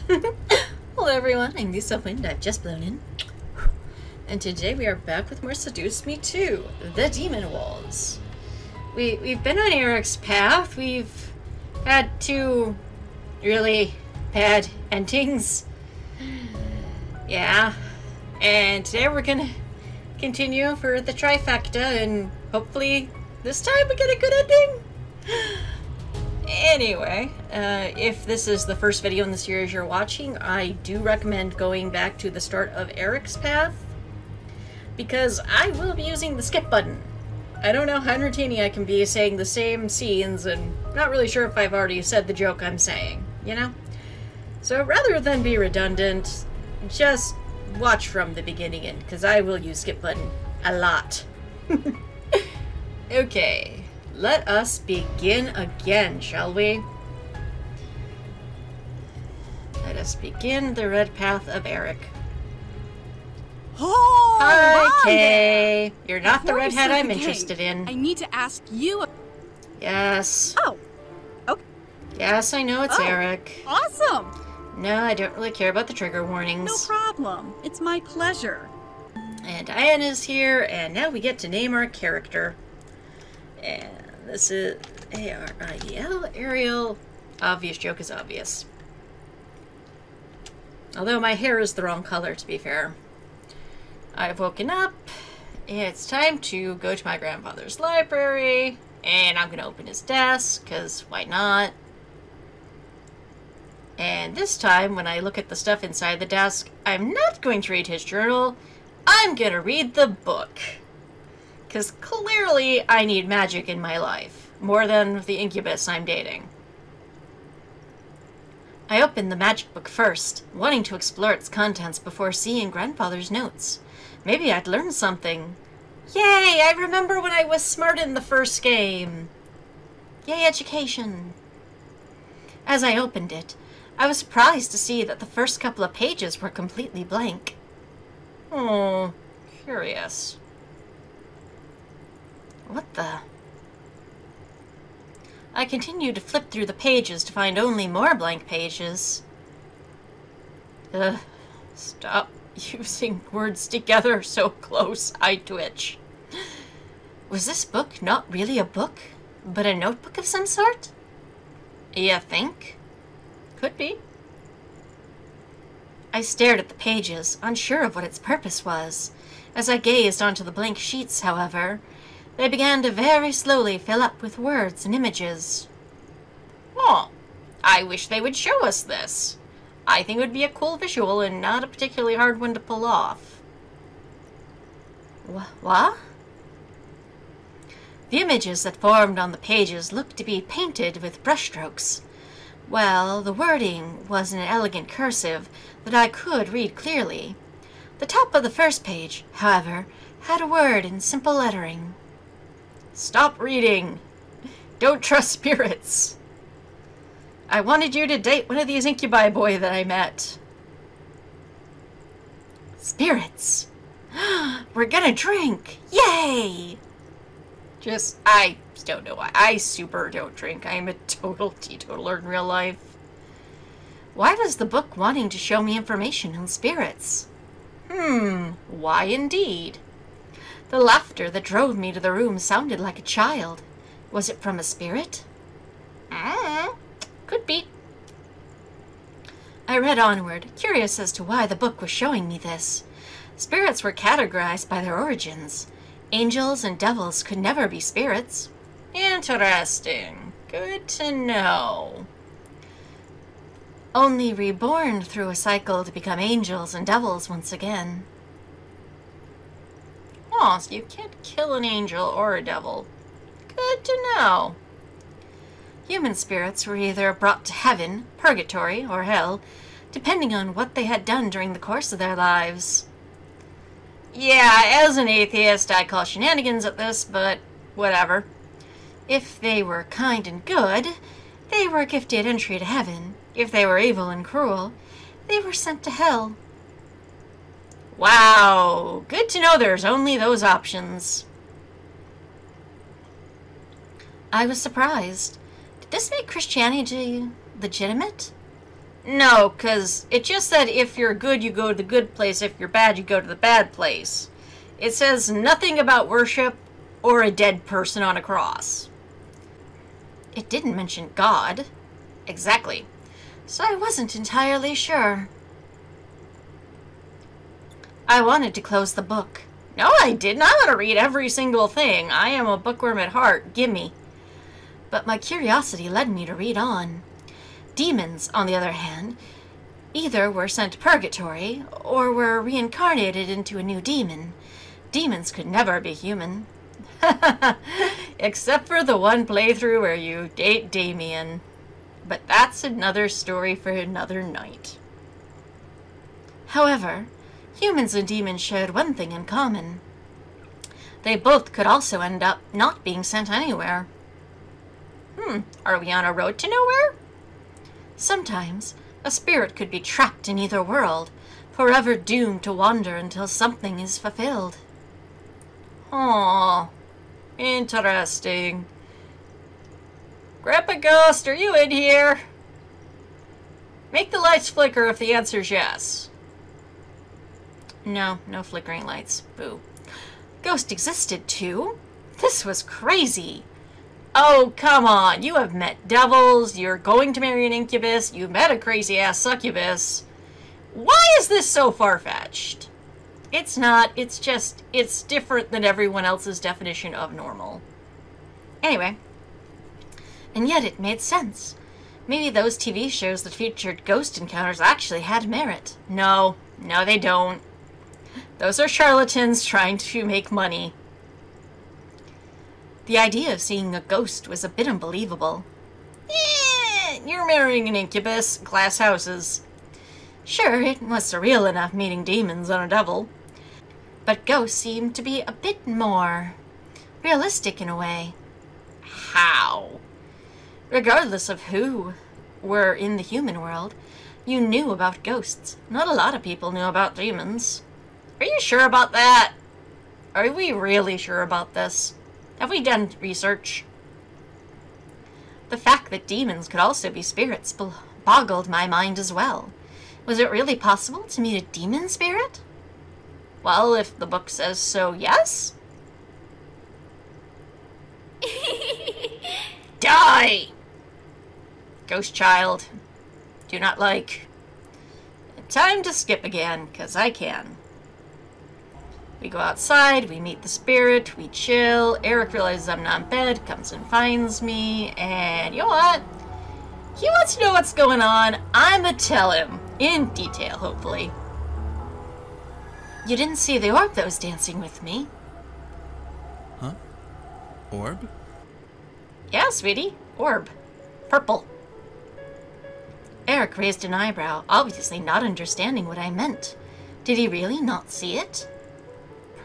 Hello everyone, I'm Lisa Wind. I've just blown in. And today we are back with more Seduce Me 2, The Demon Walls. We've been on Erik's path. We've had two really bad endings. Yeah. And today we're gonna continue for the trifecta, and hopefully this time we get a good ending. Anyway, if this is the first video in the series you're watching, I do recommend going back to the start of Erik's path, because I will be using the skip button. I don't know how entertaining I can be saying the same scenes and not really sure if I've already said the joke I'm saying, you know? So rather than be redundant, just watch from the beginning in, because I will use skip button a lot. Okay. Let us begin again, shall we? Let us begin the red path of Erik. Oh, hi, Kay. You're not Before the redhead I'm begin, interested in. I need to ask you. Yes. Oh. Okay. Yes, I know it's Erik. Awesome. No, I don't really care about the trigger warnings. No problem. It's my pleasure. And Ian is here, and now we get to name our character. And this is Ariel. Ariel. Obvious joke is obvious. Although my hair is the wrong color, to be fair. I've woken up. It's time to go to my grandfather's library. And I'm going to open his desk, because why not? And this time, when I look at the stuff inside the desk, I'm not going to read his journal. I'm going to read the book. Because clearly I need magic in my life, more than the incubus I'm dating. I opened the magic book first, wanting to explore its contents before seeing grandfather's notes. Maybe I'd learn something. Yay! I remember when I was smart in the first game. Yay, education. As I opened it, I was surprised to see that the first couple of pages were completely blank. Oh, curious. What the? I continued to flip through the pages to find only more blank pages. Stop using words together so close, I twitch. Was this book not really a book, but a notebook of some sort? You think? Could be. I stared at the pages, unsure of what its purpose was. As I gazed onto the blank sheets, however, they began to very slowly fill up with words and images. Oh, I wish they would show us this. I think it would be a cool visual and not a particularly hard one to pull off. What? The images that formed on the pages looked to be painted with brushstrokes. Well, the wording was in an elegant cursive that I could read clearly. The top of the first page, however, had a word in simple lettering. Stop reading. Don't trust spirits. I wanted you to date one of these incubi boy that I met. Spirits. We're gonna drink. Yay! I don't know why. I super don't drink. I am a total teetotaler in real life. Why was the book wanting to show me information on spirits? Why indeed? The laughter that drove me to the room sounded like a child. Was it from a spirit? Could be. I read onward, curious as to why the book was showing me this. Spirits were categorized by their origins. Angels and devils could never be spirits. Interesting. Good to know. Only reborn through a cycle to become angels and devils once again. Oh, so you can't kill an angel or a devil. Good to know. Human spirits were either brought to heaven, purgatory, or hell, depending on what they had done during the course of their lives. Yeah, as an atheist, I call shenanigans at this, but whatever. If they were kind and good, they were gifted entry to heaven. If they were evil and cruel, they were sent to hell. Wow, good to know there's only those options. I was surprised. Did this make Christianity legitimate? No, because it just said if you're good, you go to the good place. If you're bad, you go to the bad place. It says nothing about worship or a dead person on a cross. It didn't mention God. Exactly. So I wasn't entirely sure. I wanted to close the book. No, I didn't. I want to read every single thing. I am a bookworm at heart. Gimme. But my curiosity led me to read on. Demons, on the other hand, either were sent to purgatory or were reincarnated into a new demon. Demons could never be human. Except for the one playthrough where you date Damien. But that's another story for another night. However, humans and demons shared one thing in common. They both could also end up not being sent anywhere. Are we on a road to nowhere? Sometimes, a spirit could be trapped in either world, forever doomed to wander until something is fulfilled. Aww. Interesting. Grandpa Ghost, are you in here? Make the lights flicker if the answer's yes. No, no flickering lights. Boo. Ghost existed too? This was crazy. Oh, come on. You have met devils, you're going to marry an incubus, you met a crazy-ass succubus. Why is this so far-fetched? It's not. It's just, it's different than everyone else's definition of normal. Anyway. And yet it made sense. Maybe those TV shows that featured ghost encounters actually had merit. No, they don't. Those are charlatans trying to make money. The idea of seeing a ghost was a bit unbelievable. You're marrying an incubus, glass houses. Sure, it was surreal enough meeting demons on a devil. But ghosts seemed to be a bit more realistic in a way. How? Regardless of who were in the human world, you knew about ghosts. Not a lot of people knew about demons. Are you sure about that? Are we really sure about this? Have we done research? The fact that demons could also be spirits boggled my mind as well. Was it really possible to meet a demon spirit? Well, if the book says so, yes? Die! Ghost child. Do not like. Time to skip again, 'cause I can. We go outside, we meet the spirit, we chill. Erik realizes I'm not in bed, comes and finds me, and you know what? He wants to know what's going on. I'ma tell him. In detail, hopefully. You didn't see the orb that was dancing with me. Huh? Orb? Yeah, sweetie. Orb. Purple. Erik raised an eyebrow, obviously not understanding what I meant. Did he really not see it?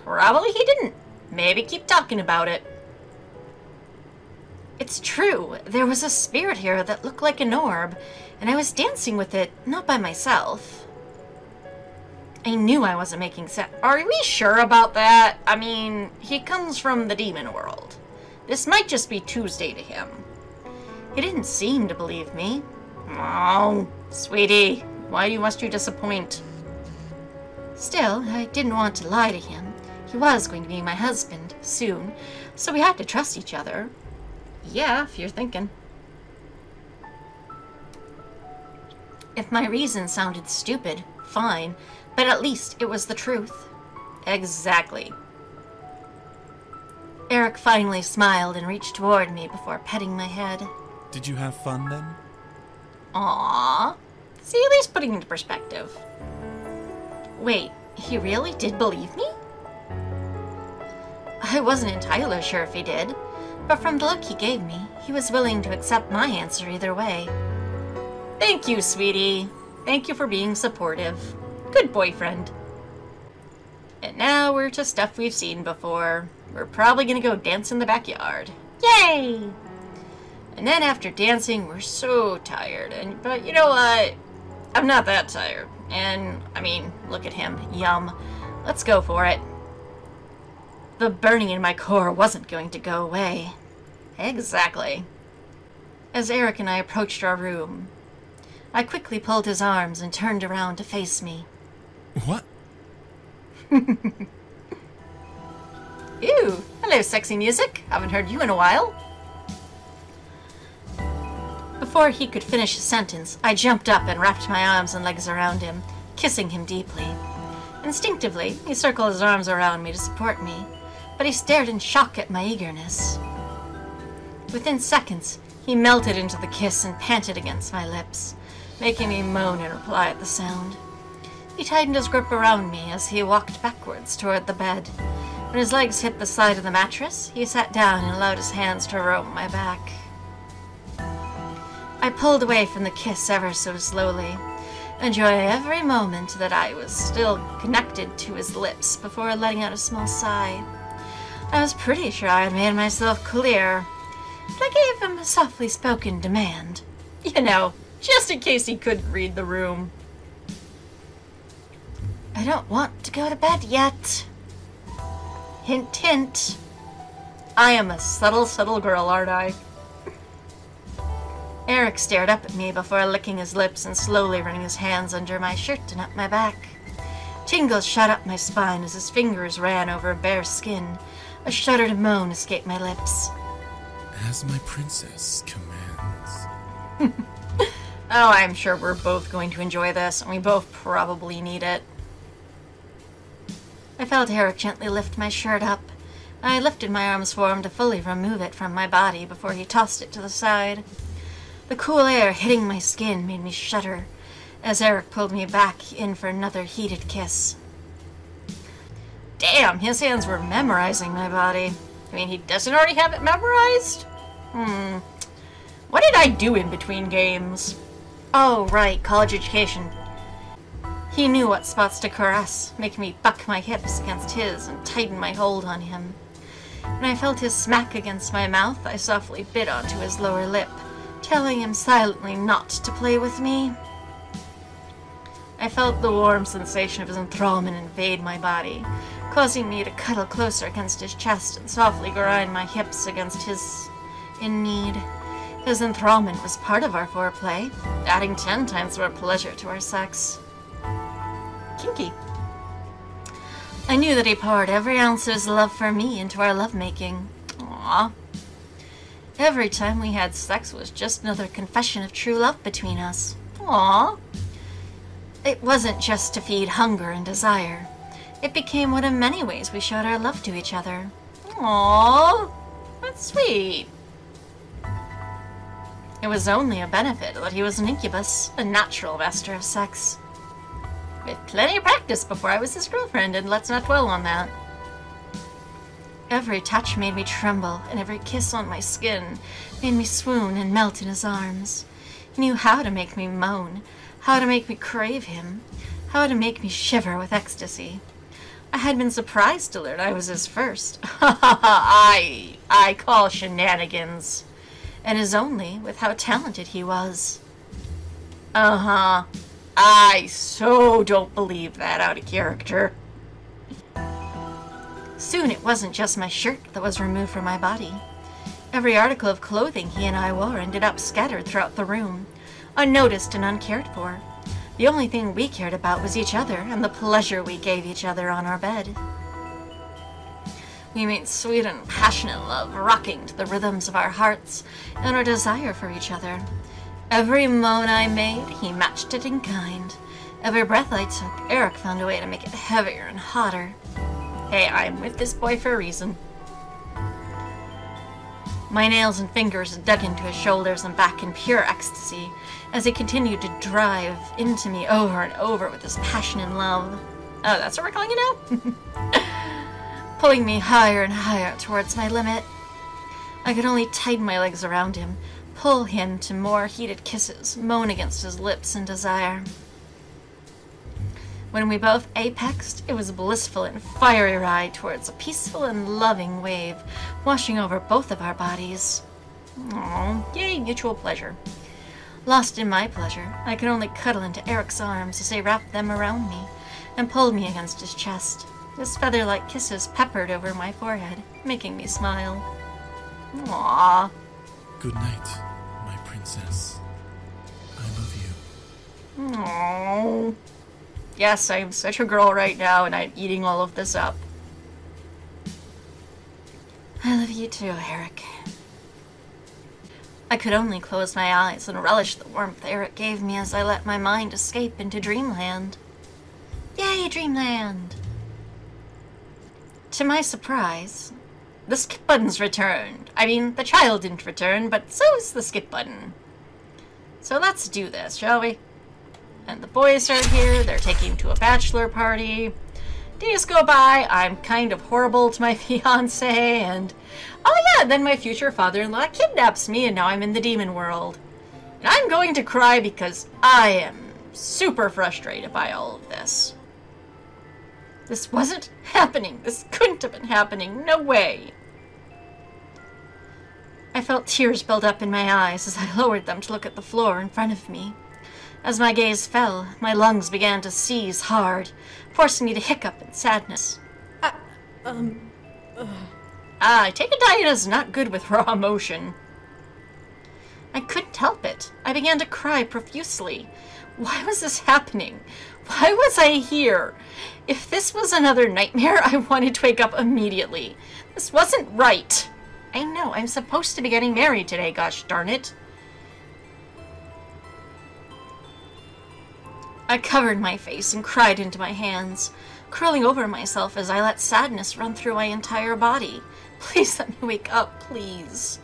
Probably he didn't. Maybe keep talking about it. It's true. There was a spirit here that looked like an orb, and I was dancing with it, not by myself. I knew I wasn't making sense. Are we sure about that? I mean, he comes from the demon world. This might just be Tuesday to him. He didn't seem to believe me. Oh, sweetie, why must you disappoint? Still, I didn't want to lie to him. He was going to be my husband, soon, so we had to trust each other. Yeah, if you're thinking. If my reason sounded stupid, fine, but at least it was the truth. Exactly. Erik finally smiled and reached toward me before petting my head. Did you have fun then? Aww. See, at least putting into perspective. Wait, he really did believe me? I wasn't entirely sure if he did, but from the look he gave me, he was willing to accept my answer either way. Thank you, sweetie. Thank you for being supportive. Good boyfriend. And now we're to stuff we've seen before. We're probably gonna go dance in the backyard. Yay! And then after dancing, we're so tired. But you know what? I'm not that tired. And, I mean, look at him. Yum. Let's go for it. The burning in my core wasn't going to go away. Exactly. As Erik and I approached our room, I quickly pulled his arms and turned around to face me. What? Ew! Hello, sexy music. Haven't heard you in a while. Before he could finish his sentence, I jumped up and wrapped my arms and legs around him, kissing him deeply. Instinctively, he circled his arms around me to support me, but he stared in shock at my eagerness. Within seconds, he melted into the kiss and panted against my lips, making me moan in reply at the sound. He tightened his grip around me as he walked backwards toward the bed. When his legs hit the side of the mattress, he sat down and allowed his hands to roam my back. I pulled away from the kiss ever so slowly, enjoying every moment that I was still connected to his lips before letting out a small sigh. I was pretty sure I had made myself clear, but I gave him a softly spoken demand. You know, just in case he couldn't read the room. I don't want to go to bed yet. Hint, hint. I am a subtle, subtle girl, aren't I? Erik stared up at me before licking his lips and slowly running his hands under my shirt and up my back. Tingles shot up my spine as his fingers ran over bare skin. A shuddered moan escaped my lips. As my princess commands. Oh, I'm sure we're both going to enjoy this, and we both probably need it. I felt Erik gently lift my shirt up. I lifted my arms for him to fully remove it from my body before he tossed it to the side. The cool air hitting my skin made me shudder as Erik pulled me back in for another heated kiss. Damn, his hands were memorizing my body. I mean, he doesn't already have it memorized? What did I do in between games? Oh, right, college education. He knew what spots to caress, making me buck my hips against his and tighten my hold on him. When I felt his smack against my mouth, I softly bit onto his lower lip, telling him silently not to play with me. I felt the warm sensation of his enthrallment invade my body, causing me to cuddle closer against his chest and softly grind my hips against his in need. His enthrallment was part of our foreplay, adding 10 times more pleasure to our sex. Kinky. I knew that he poured every ounce of his love for me into our lovemaking. Aww. Every time we had sex was just another confession of true love between us. Aww. It wasn't just to feed hunger and desire. It became one of many ways we showed our love to each other. Aww. That's sweet. It was only a benefit that he was an incubus, a natural master of sex. With plenty of practice before I was his girlfriend, and let's not dwell on that. Every touch made me tremble, and every kiss on my skin made me swoon and melt in his arms. He knew how to make me moan, how to make me crave him, how to make me shiver with ecstasy. I had been surprised to learn I was his first. I call shenanigans. And is only with how talented he was. Uh-huh. I so don't believe that out of character. Soon it wasn't just my shirt that was removed from my body. Every article of clothing he and I wore ended up scattered throughout the room, unnoticed and uncared for. The only thing we cared about was each other and the pleasure we gave each other on our bed. We made sweet and passionate love, rocking to the rhythms of our hearts and our desire for each other. Every moan I made, he matched it in kind. Every breath I took, Erik found a way to make it heavier and hotter. Hey, I'm with this boy for a reason. My nails and fingers dug into his shoulders and back in pure ecstasy as he continued to drive into me over and over with his passion and love. Oh, that's what we're calling it now? Pulling me higher and higher towards my limit. I could only tighten my legs around him, pull him to more heated kisses, moan against his lips in desire. When we both apexed, it was a blissful and fiery ride towards a peaceful and loving wave, washing over both of our bodies. Aww, yay, mutual pleasure. Lost in my pleasure, I could only cuddle into Erik's arms as he wrapped them around me and pulled me against his chest. His feather-like kisses peppered over my forehead, making me smile. Aww. Good night, my princess. I love you. Oh. Yes, I'm such a girl right now, and I'm eating all of this up. I love you too, Erik. I could only close my eyes and relish the warmth Erik gave me as I let my mind escape into dreamland. Yay, dreamland! To my surprise, the skip button's returned. I mean, the child didn't return, but so is the skip button. So let's do this, shall we? And the boys are here, they're taking me to a bachelor party. Days go by, I'm kind of horrible to my fiancé, and oh yeah, then my future father-in-law kidnaps me, and now I'm in the demon world. And I'm going to cry because I am super frustrated by all of this. This wasn't happening. This couldn't have been happening. No way. I felt tears build up in my eyes as I lowered them to look at the floor in front of me. As my gaze fell, my lungs began to seize hard, forcing me to hiccup in sadness. I take it Diana's not good with raw emotion. I couldn't help it. I began to cry profusely. Why was this happening? Why was I here? If this was another nightmare, I wanted to wake up immediately. This wasn't right. I know, I'm supposed to be getting married today, gosh darn it. I covered my face and cried into my hands, curling over myself as I let sadness run through my entire body. Please let me wake up, please.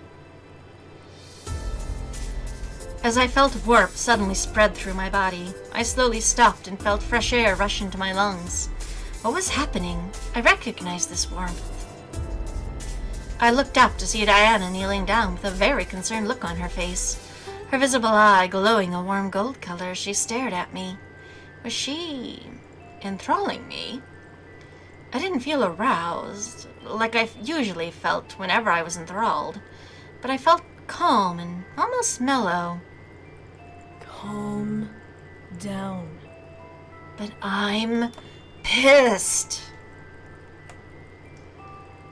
As I felt warmth suddenly spread through my body, I slowly stopped and felt fresh air rush into my lungs. What was happening? I recognized this warmth. I looked up to see Diana kneeling down with a very concerned look on her face. Her visible eye glowing a warm gold color as she stared at me. Was she enthralling me? I didn't feel aroused, like I usually felt whenever I was enthralled, but I felt calm and almost mellow. Calm down. But I'm pissed.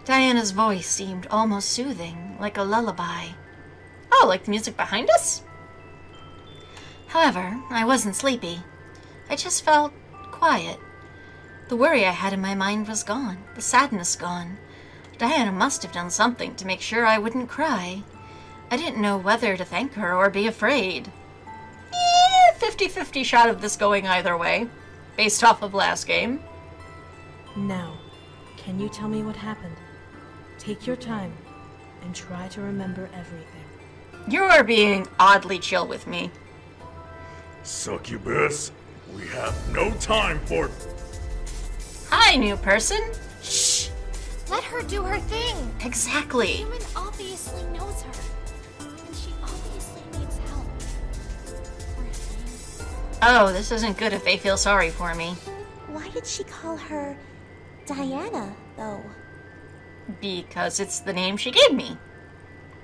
Diana's voice seemed almost soothing, like a lullaby. Oh, like the music behind us? However, I wasn't sleepy. I just felt quiet. The worry I had in my mind was gone, the sadness gone. Diana must have done something to make sure I wouldn't cry. I didn't know whether to thank her or be afraid. 50-50 shot of this going either way, based off of last game. Now, can you tell me what happened? Take your time and try to remember everything. You are being oddly chill with me. Succubus, we have no time for... Hi, new person. Shh. Let her do her thing. Exactly. Human obviously knows her. And she obviously needs help. Poor thing. Oh, this isn't good if they feel sorry for me. Why did she call her Diana, though? Because it's the name she gave me.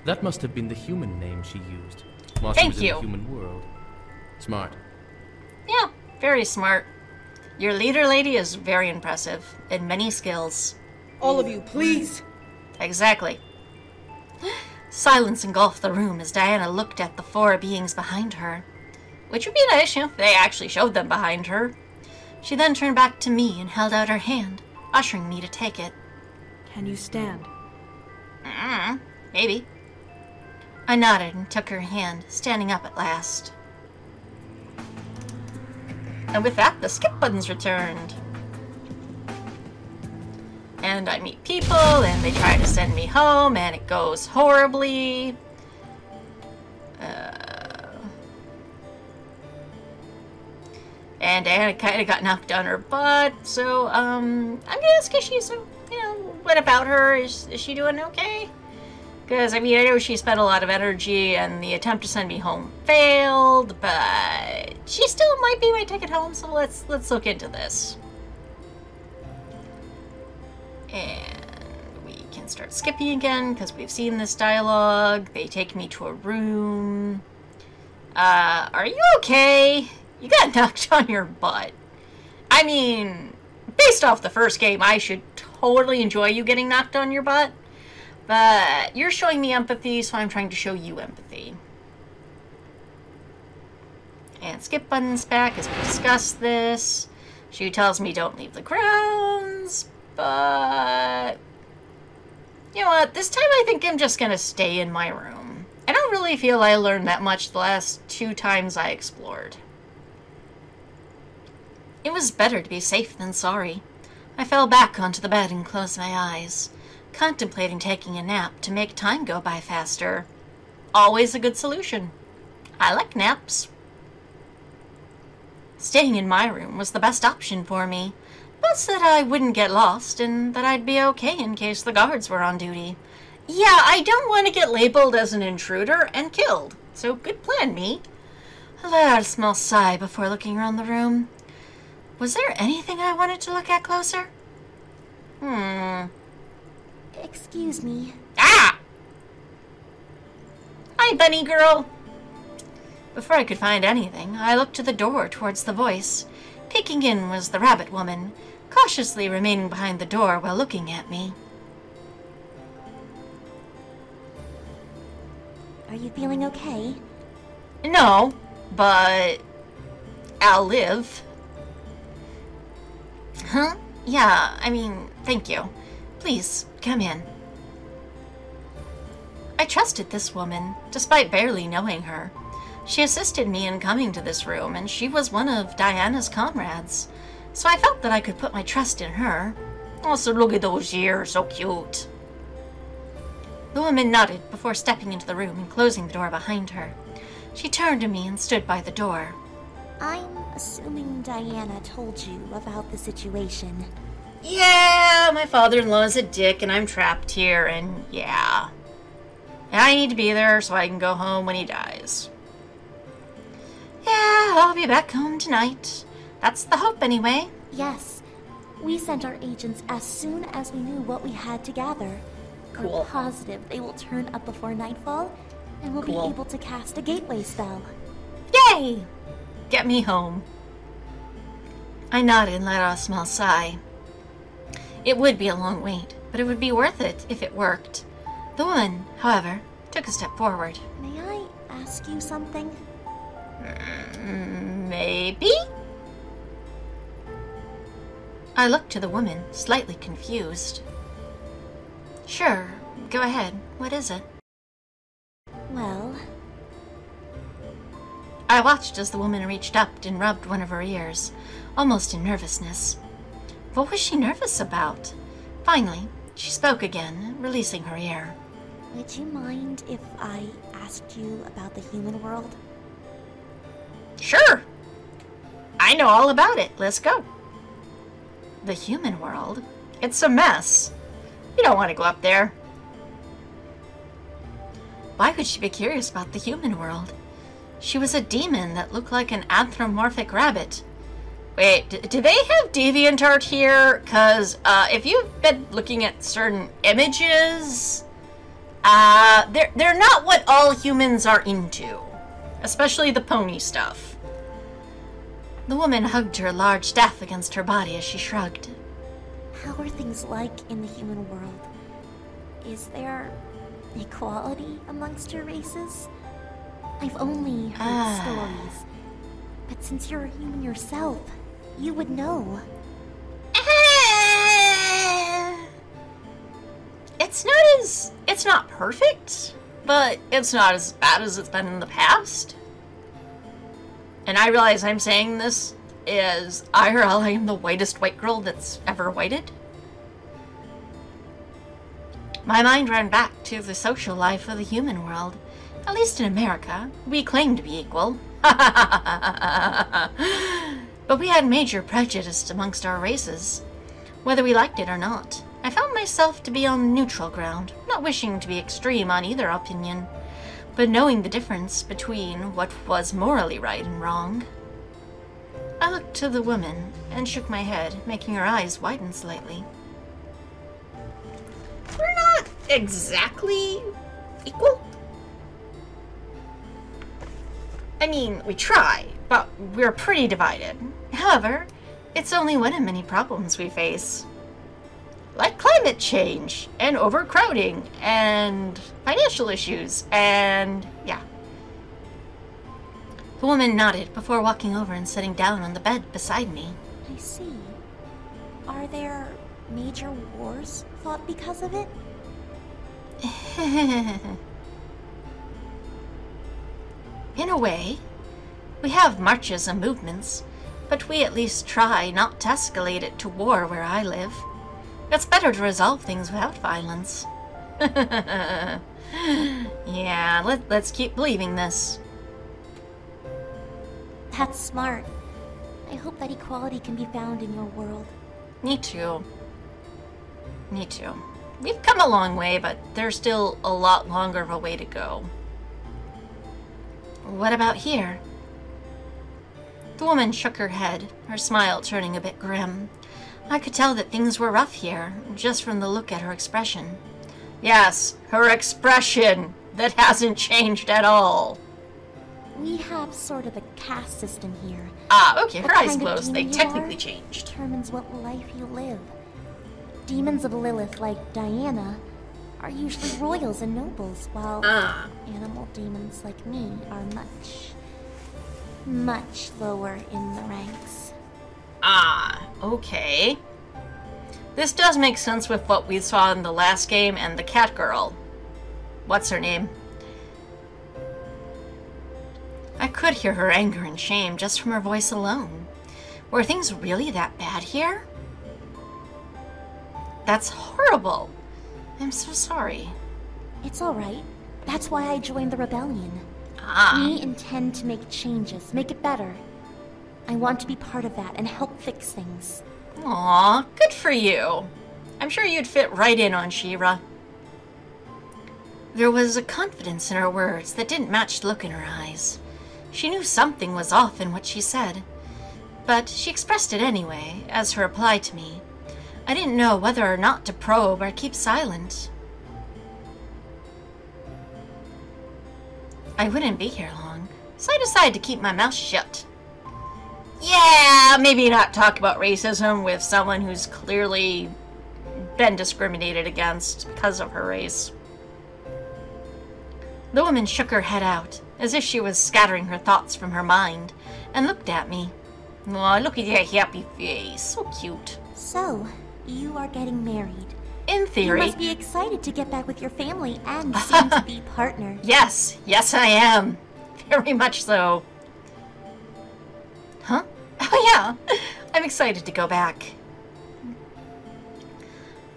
That must have been the human name she used while Thank she was you. in the human world. Smart. Yeah, very smart. Your leader lady is very impressive, and many skills. All of you, please! Exactly. Silence engulfed the room as Diana looked at the four beings behind her. Which would be nice, if they actually showed them behind her. She then turned back to me and held out her hand, ushering me to take it. Can you stand? Maybe. I nodded and took her hand, standing up at last. And with that, the skip button's returned. And I meet people, and they try to send me home, and it goes horribly. And Anna kind of got knocked on her butt, so, I'm gonna ask if she's, what about her? Is she doing okay? Because, I mean, I know she spent a lot of energy, and the attempt to send me home failed, but she still might be my ticket home, so let's look into this. And we can start skipping again, because we've seen this dialogue. They take me to a room. Are you okay? You got knocked on your butt. I mean, based off the first game, I should totally enjoy you getting knocked on your butt. But you're showing me empathy, so I'm trying to show you empathy. And skip buttons back as we discuss this. She tells me don't leave the grounds, but... You know what? This time I think I'm just gonna stay in my room. I don't really feel I learned that much the last 2 times I explored. It was better to be safe than sorry. I fell back onto the bed and closed my eyes, contemplating taking a nap to make time go by faster. Always a good solution. I like naps. Staying in my room was the best option for me, but that I wouldn't get lost and that I'd be okay in case the guards were on duty. Yeah, I don't want to get labeled as an intruder and killed, so good plan, me. I let out a small sigh before looking around the room. Was there anything I wanted to look at closer? Excuse me. Ah! Hi, bunny girl. Before I could find anything, I looked to the door towards the voice. Peeking in was the rabbit woman, cautiously remaining behind the door while looking at me. Are you feeling okay? No, but I'll live. Huh? Yeah, I mean, thank you. Please, come in. I trusted this woman, despite barely knowing her. She assisted me in coming to this room, and she was one of Diana's comrades, so I felt that I could put my trust in her. Also, look at those ears, so cute. The woman nodded before stepping into the room and closing the door behind her. She turned to me and stood by the door. I'm assuming Diana told you about the situation. Yeah, my father-in-law is a dick and I'm trapped here, and yeah. And I need to be there so I can go home when he dies. Yeah, I'll be back home tonight. That's the hope anyway. Yes. We sent our agents as soon as we knew what we had to gather. Cool. We're positive they will turn up before nightfall, and we'll Cool. be able to cast a gateway spell. Yay! Get me home. I nodded and let out a small sigh. It would be a long wait, but it would be worth it if it worked. The woman, however, took a step forward. May I ask you something? Maybe? I looked to the woman, slightly confused. Sure, go ahead. What is it? Well, I watched as the woman reached up and rubbed one of her ears, almost in nervousness. What was she nervous about? Finally, she spoke again, releasing her ear. would you mind if I asked you about the human world? Sure! I know all about it. Let's go. The human world? It's a mess. You don't want to go up there. Why would she be curious about the human world? She was a demon that looked like an anthropomorphic rabbit. Wait, do they have DeviantArt here? Because if you've been looking at certain images, they're not what all humans are into. Especially the pony stuff. The woman hugged her large staff against her body as she shrugged. How are things like in the human world? Is there equality amongst your races? I've only heard stories, but since you're a human yourself, you would know. It's not perfect, but it's not as bad as it's been in the past. And I realize I'm saying this is IRL, I am the whitest white girl that's ever whited. My mind ran back to the social life of the human world. At least in America, we claim to be equal. But we had major prejudice amongst our races, whether we liked it or not. I found myself to be on neutral ground, not wishing to be extreme on either opinion, but knowing the difference between what was morally right and wrong. I looked to the woman and shook my head, making her eyes widen slightly. We're not exactly equal. I mean, we try, but we're pretty divided. However, it's only one of many problems we face. Like climate change, and overcrowding, and financial issues, and yeah. The woman nodded before walking over and sitting down on the bed beside me. I see. Are there major wars fought because of it? In a way, we have marches and movements, but we at least try not to escalate it to war where I live. It's better to resolve things without violence. Yeah, let's keep believing this. That's smart. I hope that equality can be found in your world. Me too. Me too. We've come a long way, but there's still a lot longer of a way to go. What about here? The woman shook her head, her smile turning a bit grim. I could tell that things were rough here, just from the look at her expression. Yes, her expression! That hasn't changed at all. We have sort of a caste system here. Ah, okay, her What eyes kind of closed. They demon you technically are changed. Determines what life you live. Demons of Lilith like Diana are usually royals and nobles, while animal demons like me are much lower in the ranks. Ah, okay. This does make sense with what we saw in the last game and the cat girl. What's her name? I could hear her anger and shame just from her voice alone. Were things really that bad here? That's horrible. I'm so sorry. It's alright. That's why I joined the rebellion. Ah. We intend to make changes, make it better. I want to be part of that and help fix things. Aw, good for you. I'm sure you'd fit right in on She-Ra. There was a confidence in her words that didn't match the look in her eyes. She knew something was off in what she said, but she expressed it anyway, as her reply to me. I didn't know whether or not to probe or keep silent. I wouldn't be here long, so I decided to keep my mouth shut. Yeah, maybe not talk about racism with someone who's clearly been discriminated against because of her race. The woman shook her head out, as if she was scattering her thoughts from her mind, and looked at me. Aw, look at that happy face. So cute. So, you are getting married. In theory. You must be excited to get back with your family and soon-to-be partner. Yes, yes I am. Very much so. Huh? Oh yeah, I'm excited to go back.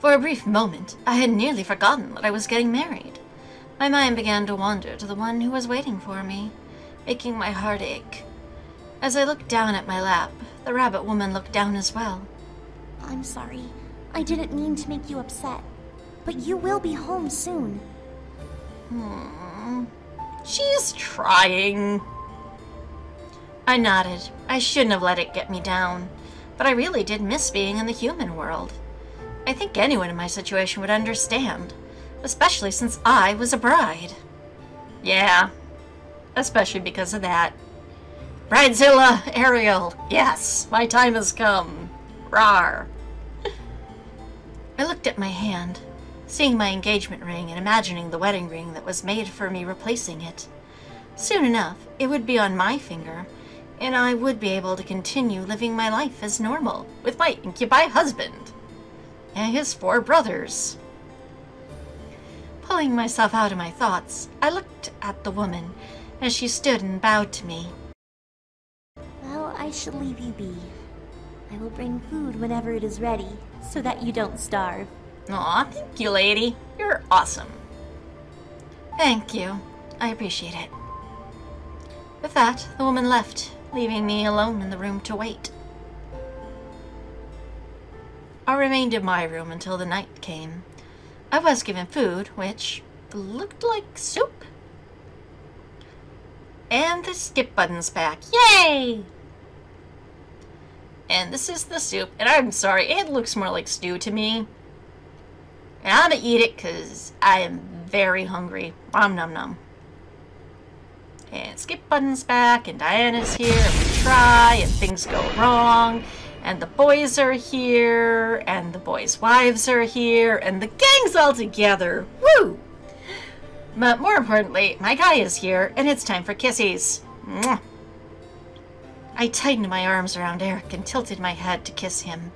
For a brief moment, I had nearly forgotten that I was getting married. My mind began to wander to the one who was waiting for me, making my heart ache. As I looked down at my lap, the rabbit woman looked down as well. I'm sorry. I didn't mean to make you upset. But you will be home soon. She's trying. I nodded. I shouldn't have let it get me down, but I really did miss being in the human world. I think anyone in my situation would understand, especially since I was a bride. Yeah, especially because of that. Bridezilla, Ariel, yes, my time has come. Rawr. I looked at my hand, seeing my engagement ring and imagining the wedding ring that was made for me replacing it. Soon enough, it would be on my finger, and I would be able to continue living my life as normal with my incubi husband and his 4 brothers. Pulling myself out of my thoughts, I looked at the woman as she stood and bowed to me. Well, I shall leave you be. I will bring food whenever it is ready, so that you don't starve. Aw, thank you, lady. You're awesome. Thank you. I appreciate it. With that, the woman left, leaving me alone in the room to wait. I remained in my room until the night came. I was given food, which looked like soup. And the skip button's back. Yay! And this is the soup. And I'm sorry, it looks more like stew to me. And I'm gonna eat it because I am very hungry. Nom nom nom. And skip button's back, and Diana's here, and we try, and things go wrong. And the boys are here, and the boys' wives are here, and the gang's all together. Woo! But more importantly, my guy is here, and it's time for kissies. Mwah. I tightened my arms around Erik and tilted my head to kiss him.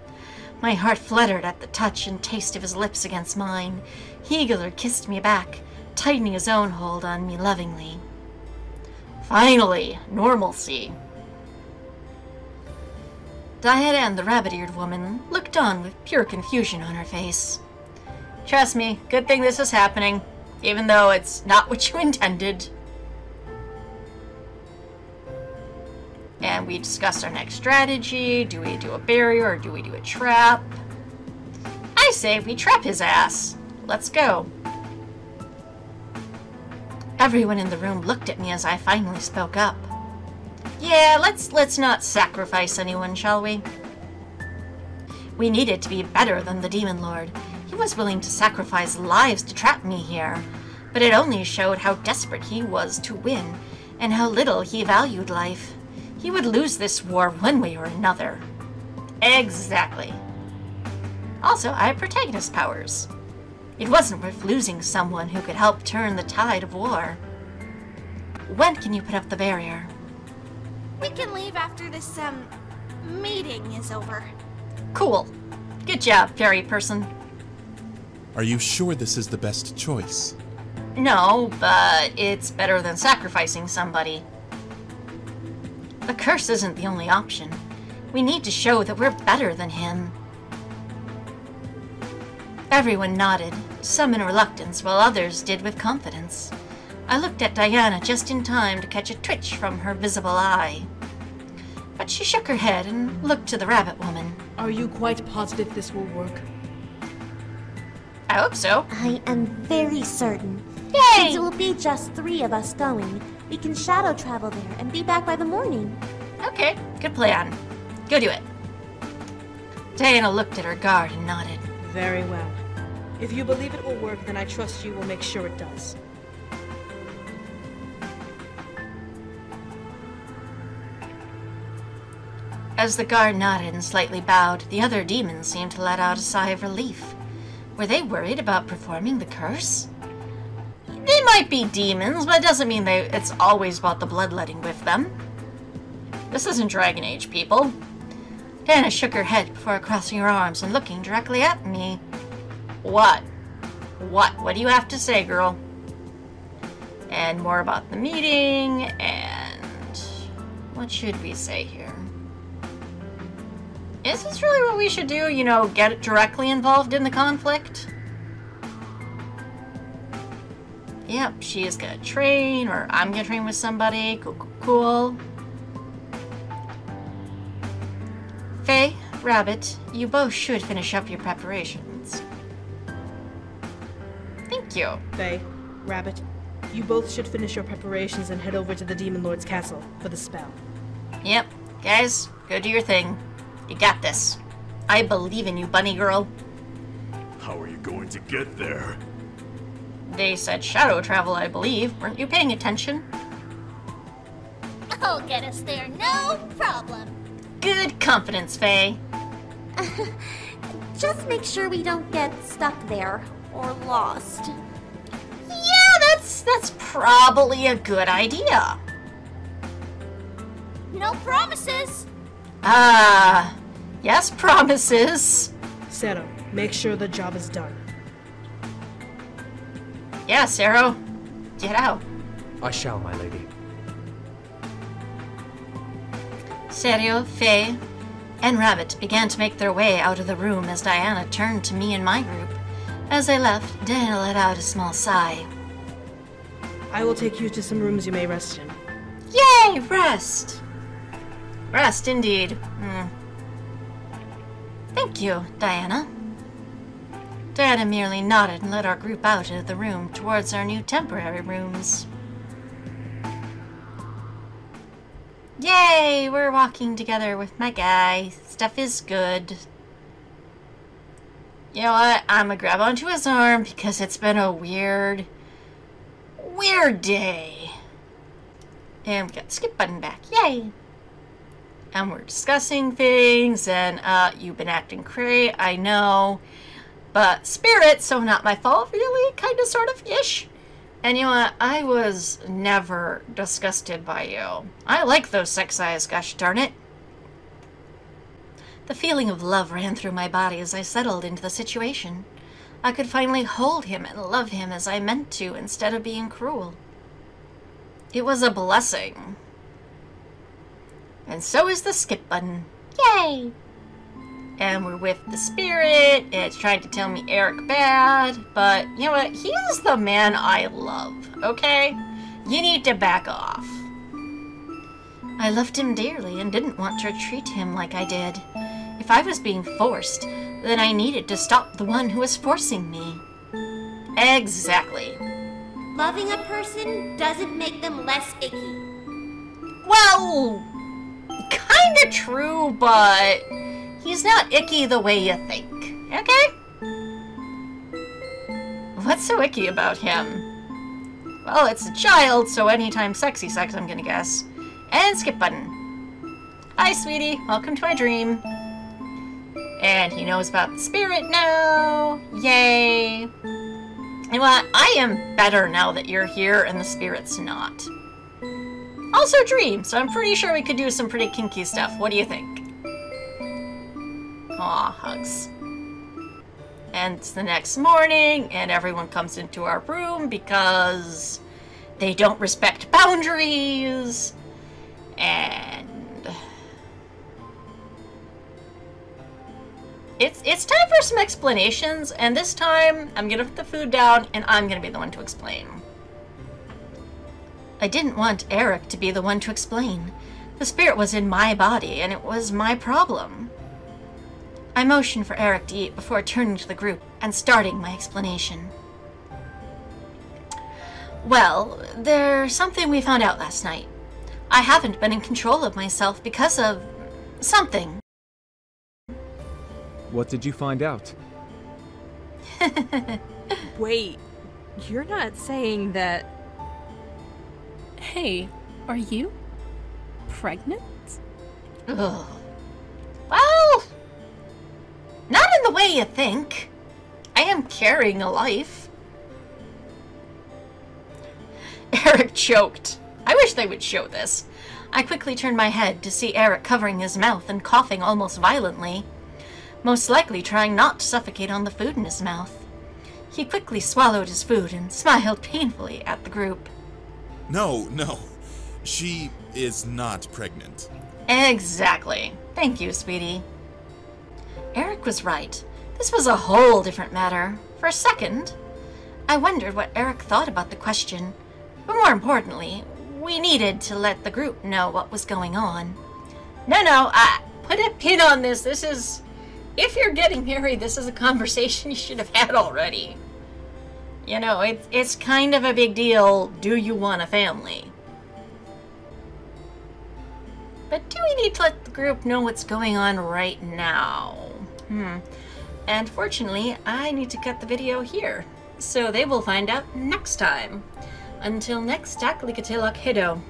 My heart fluttered at the touch and taste of his lips against mine. Hegeler kissed me back, tightening his own hold on me lovingly. Finally, normalcy. Diana and the rabbit-eared woman looked on with pure confusion on her face. Trust me, good thing this is happening, even though it's not what you intended. And we discussed our next strategy. Do we do a barrier or do we do a trap? I say we trap his ass. Let's go. Everyone in the room looked at me as I finally spoke up. Yeah, let's not sacrifice anyone, shall we? We needed to be better than the Demon Lord. He was willing to sacrifice lives to trap me here, but it only showed how desperate he was to win and how little he valued life. He would lose this war one way or another. Exactly. Also, I have protagonist powers. It wasn't worth losing someone who could help turn the tide of war. When can you put up the barrier? We can leave after this, meeting is over. Cool. Good job, fairy person. Are you sure this is the best choice? No, but it's better than sacrificing somebody. The curse isn't the only option. We need to show that we're better than him. Everyone nodded, some in reluctance, while others did with confidence. I looked at Diana just in time to catch a twitch from her visible eye. But she shook her head and looked to the rabbit woman. Are you quite positive this will work? I hope so. I am very certain. Yay! Since it will be just 3 of us going, we can shadow travel there and be back by the morning. Okay, good plan. Go do it. Diana looked at her guard and nodded. Very well. If you believe it will work, then I trust you will make sure it does. As the guard nodded and slightly bowed, the other demons seemed to let out a sigh of relief. Were they worried about performing the curse? They might be demons, but it doesn't mean it's always about the bloodletting with them. This isn't Dragon Age, people. Diana shook her head before crossing her arms and looking directly at me. What? What do you have to say, girl? And more about the meeting, and what should we say here? Is this really what we should do? You know, get directly involved in the conflict? Yep, she is gonna train, or I'm gonna train with somebody. Cool. Faye, Rabbit, you both should finish up your preparations. Thank you. Faye, Rabbit, you both should finish your preparations and head over to the Demon Lord's castle for the spell. Yep. Guys, go do your thing. You got this. I believe in you, bunny girl. How are you going to get there? They said shadow travel, I believe. Weren't you paying attention? I'll get us there, no problem. Good confidence, Faye. Just make sure we don't get stuck there or lost. Yeah, that's probably a good idea. No promises. Yes, promises. Zero, make sure the job is done. Yeah, Zero. Get out. I shall, my lady. Serio, Faye, and Rabbit began to make their way out of the room as Diana turned to me and my group. As they left, Diana let out a small sigh. I will take you to some rooms you may rest in. Yay, rest! Rest, indeed. Thank you, Diana. Diana merely nodded and led our group out of the room towards our new temporary rooms. Yay! We're walking together with my guy. Stuff is good. You know what? I'm gonna grab onto his arm because it's been a weird day. And we got the skip button back. Yay! And we're discussing things, and you've been acting cray, I know. But spirit, so not my fault, really, kind of, sort of, ish. And you know what? I was never disgusted by you. I like those sex eyes, gosh darn it. The feeling of love ran through my body as I settled into the situation. I could finally hold him and love him as I meant to instead of being cruel. It was a blessing. And so is the skip button. Yay! And we're with the spirit. It's trying to tell me Erik bad. But you know what? He is the man I love, okay? You need to back off. I loved him dearly and didn't want to treat him like I did. If I was being forced, then I needed to stop the one who was forcing me. Exactly. Loving a person doesn't make them less icky. Well, kinda true, but he's not icky the way you think, okay? What's so icky about him? Well, it's a child, so anytime sexy sex, I'm gonna guess. And skip button. Hi, sweetie. Welcome to my dream. And he knows about the spirit now. Yay. And what? I am better now that you're here and the spirit's not. Also dream, so I'm pretty sure we could do some pretty kinky stuff. What do you think? Aw, hugs. And it's the next morning, and everyone comes into our room because they don't respect boundaries. And it's time for some explanations, and this time I'm gonna put the food down and I'm gonna be the one to explain. I didn't want Erik to be the one to explain. The spirit was in my body and it was my problem. I motioned for Erik to eat before turning to the group and starting my explanation. Well, there's something we found out last night. I haven't been in control of myself because of something. What did you find out? Wait, you're not saying that... Hey, are you pregnant? Ugh. Well, not in the way you think. I am carrying a life. Erik choked. I wish they would show this. I quickly turned my head to see Erik covering his mouth and coughing almost violently, most likely trying not to suffocate on the food in his mouth. He quickly swallowed his food and smiled painfully at the group. No. She is not pregnant. Exactly. Thank you, sweetie. Erik was right. This was a whole different matter. For a second, I wondered what Erik thought about the question. But more importantly, we needed to let the group know what was going on. No, put a pin on this. This is... If you're getting married, this is a conversation you should have had already. You know, it's kind of a big deal. Do you want a family? But do we need to let the group know what's going on right now? And fortunately, I need to cut the video here. So they will find out next time. Until next, Taklikatelok Hido.